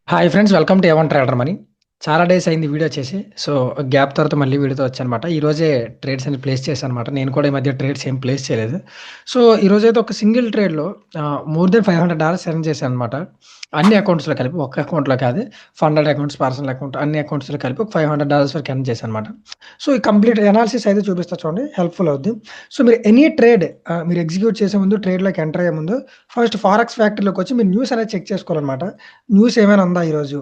Hi friends. Welcome to A1 trader money. చాలా days అయింది video చేసి. సో, గ్యాప్ తర్వాత మళ్ళీ వీడియోతో వచ్చానమాట. ఈరోజే ట్రేడ్స్ అన్ని ప్లేస్ చేశానమాట. నేను కూడా ఈ మధ్య ట్రేడ్స్ ఏం ప్లేస్ చేయలేదు. సో, ఈరోజైతే ఒక సింగిల్ ట్రేడ్‌లో మోర్ దెన్ $500 ఎర్న్ చేశాననమాట. అన్ని అకౌంట్స్‌లో కలిపి. ఒక్క అకౌంట్‌లో కాదు. ఫండెడ్ అకౌంట్స్, పర్సనల్ అకౌంట్ అన్ని అకౌంట్స్‌లో కలిపి ఒక $500 వరకు ఎర్న్ చేశాననమాట. సో, ఈ కంప్లీట్ అనాలిసిస్ అయితే చూపిస్తా చూడండి. హెల్ప్‌ఫుల్ అవుద్ది. సో, మీరు ఎనీ ట్రేడ్ మీరు ఎగ్జిక్యూట్ చేసే ముందు ట్రేడ్‌లోకి ఎంటర్ అయ్యే ముందు ఫస్ట్ ఫారెక్స్ ఫ్యాక్టరీలోకొచ్చి మీరు న్యూస్ అనేది చెక్ చేసుకోవాలనమాట. న్యూస్ ఏమైనా ఉందా ఈరోజు?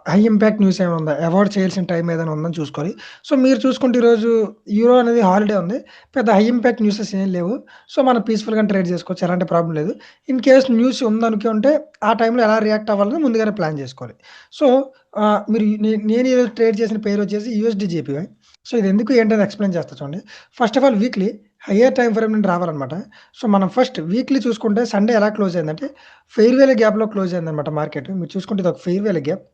హై ఇంపాక్ట్ న్యూస్ ఏమైనా ఉందా? అవాయిడ్ చేయాల్సిన టైం ఏదైనా ఉందని చూసుకోవాలి. సో, మీరు చూసుకుంటే ఈరోజు యూరో అనేది హాలిడే ఉంది. పెద్ద హై ఇంపాక్ట్ న్యూసెస్ ఏం లేవు. సో, మనం పీస్‌ఫుల్‌గానే ట్రేడ్ చేసుకోవచ్చు. ఎలాంటి ప్రాబ్లమ్ లేదు. ఇన్ కేస్ న్యూస్ ఉందనుకుంటే ఆ టైంలో ఎలా రియాక్ట్ అవ్వాలని ముందుగానే ప్లాన్ చేసుకోవాలి. సో, మీరు నేను ఈరోజు ట్రేడ్ చేసిన పేరు వచ్చేసి యూఎస్‌డి జేపీవై. సో, ఇది ఎందుకు ఏంటని ఎక్స్‌ప్లెయిన్ చేస్తా చూడండి. First of all weekly higher time frame నుండి రావాలన్నమాట. సో, మనం ఫస్ట్ వీక్లీ చూసుకుంటే సండే ఎలా క్లోజ్ అయిందంటే ఫెయిర్ వేల గ్యాప్‌లో క్లోజ్ అయిందన్నమాట మార్కెట్. మీరు చూసుకుంటే ఇది ఒక ఫెయిర్ వేల గ్యాప్.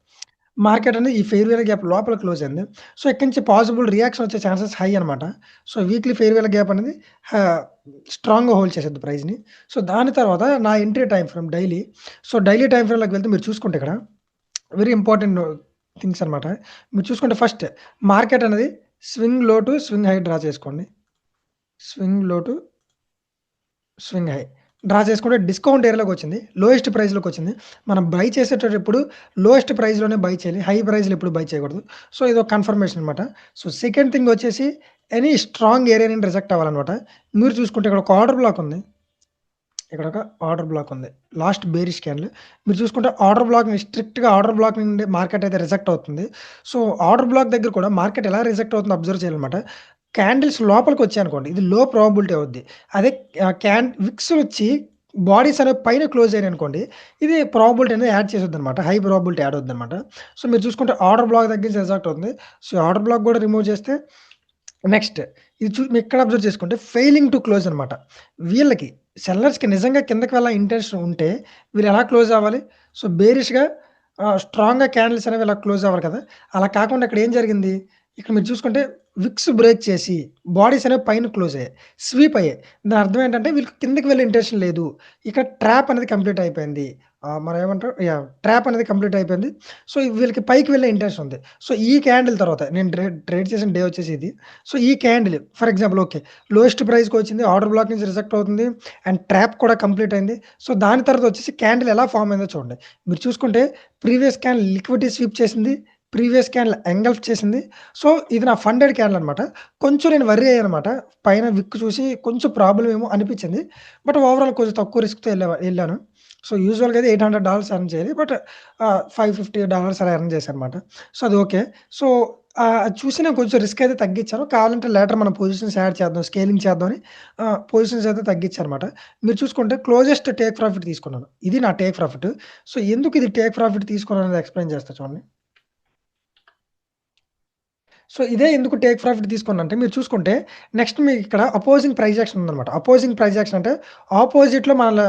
మార్కెట్ అనేది ఈ ఫెయిర్ వేల గ్యాప్ లోపల క్లోజ్ అయింది. సో, ఇక్కడి నుంచి పాసిబుల్ రియాక్షన్ వచ్చే ఛాన్సెస్ హై అనమాట. So, weekly fair value gap అనేది స్ట్రాంగ్‌గా హోల్డ్ చేసేద్ది ప్రైస్‌ని. సో, దాని తర్వాత నా entry time frame daily. So, daily time ఫ్రేమ్‌లోకి వెళ్తే మీరు చూసుకుంటే ఇక్కడ వెరీ ఇంపార్టెంట్ థింగ్స్ అనమాట. మీరు చూసుకుంటే ఫస్ట్ మార్కెట్ అనేది స్వింగ్ లో టు స్వింగ్ హై డ్రా చేసుకోండి. స్వింగ్ లో టు స్వింగ్ హై. డ్రా చేసుకుంటే డిస్కౌంట్ ఏరియాలోకొచ్చింది. లోయెస్ట్ ప్రైస్‌లోకొచ్చింది. మనం బై చేసేటప్పుడు లోయెస్ట్ ప్రైస్‌లోనే బై చేయాలి. హై ప్రైస్‌లో ఎప్పుడు బై చేయకూడదు. సో, ఇదొక కన్ఫర్మేషన్ అనమాట. సో, సెకండ్ థింగ్ వచ్చేసి ఎనీ స్ట్రాంగ్ ఏరియా నుండి రిజెక్ట్ అవ్వాలనమాట. మీరు చూసుకుంటే ఇక్కడ ఒక ఆర్డర్ బ్లాక్ ఉంది. ఇక్కడ ఒక ఆర్డర్ బ్లాక్ ఉంది. Last bearish candle. మీరు చూసుకుంటే ఆర్డర్ బ్లాక్‌ని స్ట్రిక్ట్‌గా ఆర్డర్ బ్లాక్ నుండి మార్కెట్ అయితే రిజెక్ట్ అవుతుంది. సో, ఆర్డర్ బ్లాక్ దగ్గర కూడా మార్కెట్ ఎలా రిజెక్ట్ అవుతుందో అబ్జర్వ్ చేయాలనమాట. క్యాండిల్స్ లోపలికొచ్చాయనుకోండి ఇది లో ప్రాబబిలిటీ అవుద్ది. అదే విక్స్ వచ్చి బాడీస్ అనేవి పైన క్లోజ్ అయ్యాయనుకోండి ఇది ప్రాబబిలిటీ అనేది యాడ్ చేసిద్దనమాట. హై ప్రాబబిలిటీ యాడ్ అవుద్దనమాట. సో, మీరు చూసుకుంటే ఆర్డర్ బ్లాక్ దగ్గర నుంచి రిజెక్ట్ అవుతుంది. సో, ఆర్డర్ బ్లాక్ కూడా రిమూవ్ చేస్తే నెక్స్ట్ ఇది మీరు ఇక్కడ అబ్జర్వ్ చేసుకుంటే ఫెయిలింగ్ టు క్లోజ్ అనమాట. వీళ్ళకి సెల్లర్స్‌కి నిజంగా కిందకి వెళ్ళాలని ఇంటెన్షన్ ఉంటే వీళ్ళు ఎలా క్లోజ్ అవ్వాలి? సో, బేరిష్‌గా స్ట్రాంగ్‌గా క్యాండిల్స్ అనేవి ఇలా క్లోజ్ అవ్వాలి కదా! అలా కాకుండా ఇక్కడ ఏం జరిగింది? ఇక్కడ మీరు చూసుకుంటే విక్స్ బ్రేక్ చేసి బాడీస్ అనేవి పైన క్లోజ్ అయ్యాయి. స్వీప్ అయ్యాయి. దాని అర్థం ఏంటంటే వీళ్ళకి కిందకి వెళ్ళే ఇంటెన్షన్ లేదు. ఇక్కడ ట్రాప్ అనేది కంప్లీట్ అయిపోయింది. మనం ఏమంటాం ట్రాప్ అనేది కంప్లీట్ అయిపోయింది. సో, వీళ్ళకి పైకి వెళ్ళే ఇంటెన్షన్ ఉంది. సో, ఈ క్యాండిల్ తర్వాత నేను ట్రేడ్ చేసిన డే వచ్చేసి ఇది. సో, ఈ candle for example okay. Lowest ప్రైస్‌కొచ్చింది. ఆర్డర్ బ్లాక్ నుంచి రిజెక్ట్ అవుతుంది. అండ్ ట్రాప్ కూడా కంప్లీట్ అయింది. సో, దాని తర్వాత వచ్చేసి క్యాండిల్ ఎలా ఫార్మ్ అయిందో చూడండి. మీరు చూసుకుంటే ప్రీవియస్ క్యాండిల్ లిక్విడిటీ స్వీప్ చేసింది. ప్రీవియస్ క్యాండిల్ ఎంగల్ఫ్ చేసింది. సో, ఇది నా ఫండెడ్ క్యాండిల్ అనమాట. కొంచెం నేను వర్రీ అయ్యాననమాట. పైన విక్ చూసి కొంచెం ప్రాబ్లమ్ ఏమో అనిపించింది. బట్ ఓవరాల్ కొంచెం తక్కువ రిస్క్‌తో ఎళ్ళాను. సో, యూజువల్‌గా అయితే $800 ఎర్న్ చేయాలి. బట్ $550 అలా ఎర్న్ చేశాననమాట. సో, అది ఓకే. సో, అది చూసి నేను కొంచెం రిస్క్ అయితే తగ్గించాను. కావాలంటే లేటర్ మనం పొజిషన్స్ యాడ్ చేద్దాం, స్కేలింగ్ చేద్దామని పొజిషన్స్ అయితే తగ్గించాననమాట. మీరు చూసుకుంటే క్లోజెస్ట్ టేక్ ప్రాఫిట్ తీసుకున్నాను. ఇది నా టేక్ ప్రాఫిట్. సో, ఎందుకు ఇది టేక్ ప్రాఫిట్ తీసుకున్నాననేది ఎక్స్‌ప్లెయిన్ చేస్తా చూడండి. సో, ఇదే ఎందుకు టేక్ ప్రాఫిట్ తీసుకున్నానంటే మీరు చూసుకుంటే నెక్స్ట్ మీకిక్కడ అపోజింగ్ ప్రైస్ యాక్షన్ ఉందనమాట. అపోజింగ్ ప్రైస్ యాక్షన్ అంటే ఆపోజిట్‌లో మనల్ని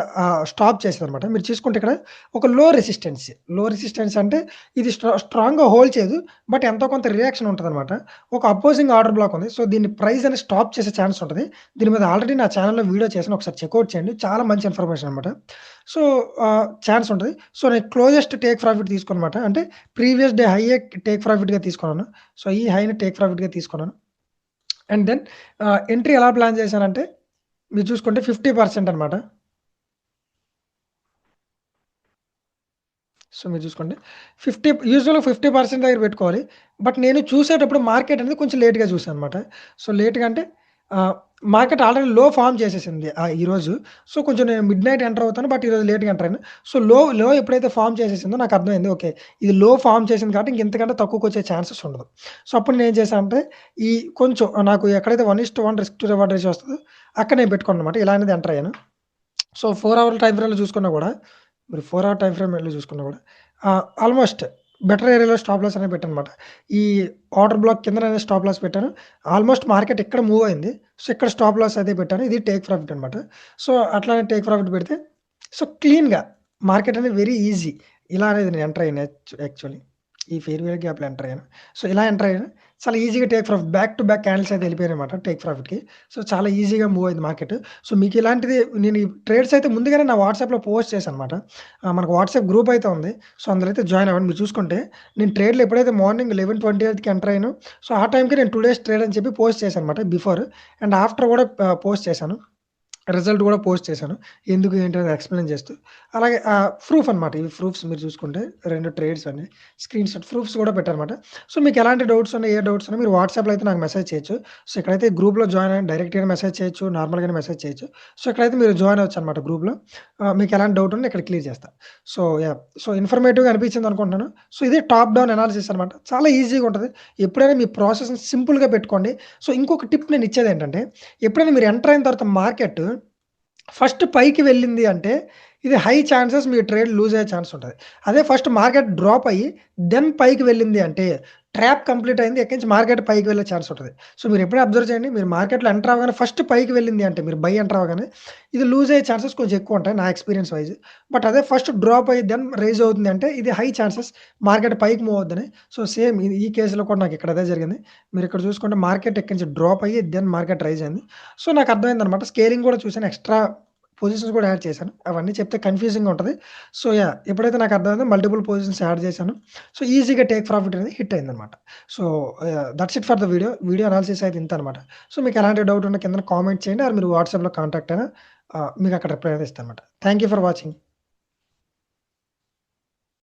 స్టాప్ చేసేదనమాట. మీరు చూసుకుంటే ఇక్కడ ఒక లో రెసిస్టెన్స్. లో రెసిస్టెన్స్ అంటే ఇది స్ట్రాంగ్‌గా హోల్డ్ చేయదు. బట్ ఎంతో కొంత రియాక్షన్ ఉంటదనమాట. ఒక అపోజింగ్ ఆర్డర్ బ్లాక్ ఉంది. సో, దీన్ని ప్రైస్ అనేది స్టాప్ చేసే ఛాన్స్ ఉంటది. దీని మీద ఆల్రెడీ నా ఛానెల్‌లో వీడియో చేశాను. ఒకసారి చెకౌట్ చేయండి. చాలా మంచి ఇన్ఫర్మేషన్ అనమాట. సో, ఛాన్స్ ఉంటది. సో, నేను క్లోజెస్ట్ టేక్ ప్రాఫిట్ తీసుకోనమాట. అంటే ప్రీవియస్ డే హైయే టేక్ ప్రాఫిట్‌గా తీసుకున్నాను. సో, ఈ హైని టేక్ ప్రాఫిట్‌గా తీసుకున్నాను. అండ్ దెన్ ఎంట్రీ ఎలా ప్లాన్ చేశానంటే మీరు చూసుకుంటే 50% అనమాట. సో, మీరు చూసుకోండి. 50% దగ్గర పెట్టుకోవాలి. బట్ నేను చూసేటప్పుడు మార్కెట్ అనేది కొంచెం లేట్‌గా చూసాననమాట. సో, లేట్‌గా అంటే ఆహ్, మార్కెట్ ఆల్రెడీ లో ఫార్మ్ చేసేసింది ఈరోజు. సో, కొంచెం నేను మిడ్‌నైట్ ఎంటర్ అవుతాను. బట్ ఈరోజు లేట్‌గా ఎంటర్ అయ్యాను. సో, లో ఎప్పుడైతే ఫార్మ్ చేసేసిందో నాకు అర్థమైంది. ఓకే. ఇది లో ఫార్మ్ చేసింది కాబట్టి ఇంతకంటే తక్కువకొచ్చే ఛాన్సెస్ ఉండదు. సో, అప్పుడు నేనేం చేశానంటే ఈ కొంచెం నాకు ఎక్కడైతే 1:1 రిస్క్ టు రివార్డ్ రేషియో వస్తదో అక్కడ నేను పెట్టుకున్నాననమాట. ఇలా అనేది ఎంటర్ అయ్యాను. సో, 4 అవర్ టైమ్ ఫ్రేమ్‌లో చూసుకున్నా గూడా మీరు 4 అవర్ టైమ్ ఫ్రేమ్ ఎళ్లి చూసుకున్నా గూడా ఆల్‌మోస్ట్ బెటర్ ఏరియాలో స్టాప్ లాస్ అనేది పెట్టాననమాట. ఈ ఆర్డర్ బ్లాక్ కిందనే స్టాప్ లాస్ పెట్టాను. ఆల్‌మోస్ట్ మార్కెట్ ఇక్కడ మూవ్ అయింది. సో, ఇక్కడ స్టాప్ లాస్ అదే పెట్టాను. ఇది టేక్ ప్రాఫిట్ అనమాట. సో, అట్లానే టేక్ ప్రాఫిట్ పెడితే సో, క్లీన్‌గా మార్కెట్ అనేది వెరీ ఈజీ. ఇలా అనేది నేను ఎంటర్ అయ్యాను యాక్చువల్లీ. ఈ ఫెయిర్ వాల్యూ గ్యాప్‌లో ఎంటర్ అయ్యాను. సో, ఇలా ఎంటర్ అయ్యాను. చాలా ఈజీగా take profit back to back candles అయితే వెళ్ళిపోయాయనమాట టేక్ ప్రాఫిట్‌కి. సో, చాలా ఈజీగా మూవ్ అయింది మార్కెట్. సో, మీకు ఇలాంటిది నేను ఈ ట్రేడ్స్ అయితే ముందుగానే నా వాట్సాప్‌లో పోస్ట్ చేశాననమాట. మనకు వాట్సాప్ గ్రూప్ అయితే ఉంది. సో, అందులో అయితే జాయిన్ అవ్వండి. మీరు చూసుకుంటే నేను ట్రేడ్‌లో ఎప్పుడైతే మార్నింగ్ 11:28కి ఎంటర్ అయ్యానో, సో, ఆ టైంకి నేను 2 డేస్ ట్రేడ్ అని చెప్పి పోస్ట్ చేశాననమాట బిఫోర్ అండ్ ఆఫ్టర్ కూడా పోస్ట్ చేశాను. రిజల్ట్ కూడా పోస్ట్ చేశాను. ఎందుకు ఏంటి అనేది ఎక్స్‌ప్లెయిన్ చేస్తూ. అలాగే ప్రూఫ్ అనమాట. ఇవి ప్రూఫ్స్ మీరు చూసుకుంటే 2 ట్రేడ్స్ అన్ని స్క్రీన్‌షాట్ ప్రూఫ్స్ కూడా పెట్టానమాట. సో, మీకు ఎలాంటి డౌట్స్ ఉన్నాయి, ఏ డౌట్స్ ఉన్నా మీరు వాట్సాప్‌లో అయితే నాకు మెసేజ్ చేయొచ్చు. సో, ఇక్కడైతే గ్రూప్‌లో జాయిన్ అయ్యండి. డైరెక్ట్‌గానే మెసేజ్ చేయొచ్చు. నార్మల్‌గానే మెసేజ్ చేయొచ్చు. సో, ఇక్కడైతే మీరు జాయిన్ అవ్వచ్చనమాట గ్రూప్‌లో. మీకు ఎలాంటి డౌట్ ఉన్నా ఇక్కడ క్లియర్ చేస్తా. So, yeah! సో, ఇన్ఫర్మేటివ్‌గా అనిపించింది అనుకుంటున్నాను. సో, ఇదే టాప్ డౌన్ అనాలిసిస్ అనమాట. చాలా ఈజీగా ఉంటది. ఎప్పుడైనా మీ ప్రాసెస్‌ని సింపుల్‌గా పెట్టుకోండి. సో, ఇంకొక టిప్ నేను ఇచ్చేదేంటంటే, ఎప్పుడైనా మీరు ఎంటర్ అయిన తర్వాత మార్కెట్ ఫస్ట్ పైకి వెళ్ళింది అంటే, ఇది హై చాన్సెస్ మీ ట్రేడ్ లూజ్ అయ్యే ఛాన్స్ ఉంటది. అదే ఫస్ట్ మార్కెట్ డ్రాప్ అయ్యి, దెన్ పైకి వెళ్ళింది అంటే, ట్రాప్ కంప్లీట్ అయింది. ఇక్కడి నుంచి మార్కెట్ పైకి వెళ్ళే ఛాన్స్ ఉంటది. సో, మీరు ఎప్పుడైనా అబ్జర్వ్ చేయండి. మీరు మార్కెట్‌లో ఎంటర్ అవ్వగానే ఫస్ట్ పైకి వెళ్ళింది అంటే, మీరు బై ఎంటర్ అవ్వగానే, ఇది లూజ్ అయ్యే ఛాన్సెస్ కొంచెం ఎక్కువ ఉంటాయి నా ఎక్స్‌పీరియన్స్ వైస్. బట్ అదే ఫస్ట్ డ్రాప్ అయ్యి దెన్ రైజ్ అవుతుంది అంటే, ఇది హై చాన్సెస్ మార్కెట్ పైకి మూవ్ అవుద్దని. సో, సేమ్ ఈ కేస్‌లో కూడా నాకు ఇక్కడ అదే జరిగింది. మీరు ఇక్కడ చూసుకుంటే మార్కెట్ ఇక్కడి నుంచి డ్రాప్ అయ్యి, దెన్ మార్కెట్ రైజ్ అయింది. సో, నాకు అర్థమైందనమాట. స్కేలింగ్ కూడా చూసాను. ఎక్స్‌ట్రా పొజిషన్స్ కూడా యాడ్ చేశాను. అవన్నీ చెప్తే కన్‌ఫ్యూజింగ్‌గా ఉంటది. So, yeah! ఎప్పుడైతే నాకు అర్థమైందో మల్టిపుల్ పొజిషన్స్ యాడ్ చేశాను. సో, ఈజీగా టేక్ ప్రాఫిట్ అనేది హిట్ అయిందనమాట. So, that's it for the video. Video analysis అయితే ఇంతనమాట. సో, మీకు ఎలాంటి డౌట్ ఉన్నా కిందన కామెంట్ చేయండి ఆర్ మీరు వాట్సాప్‌లో కాంటాక్ట్ అయినా మీకు అక్కడ రిప్లై అనేది ఇస్తానమాట. Thank you for watching.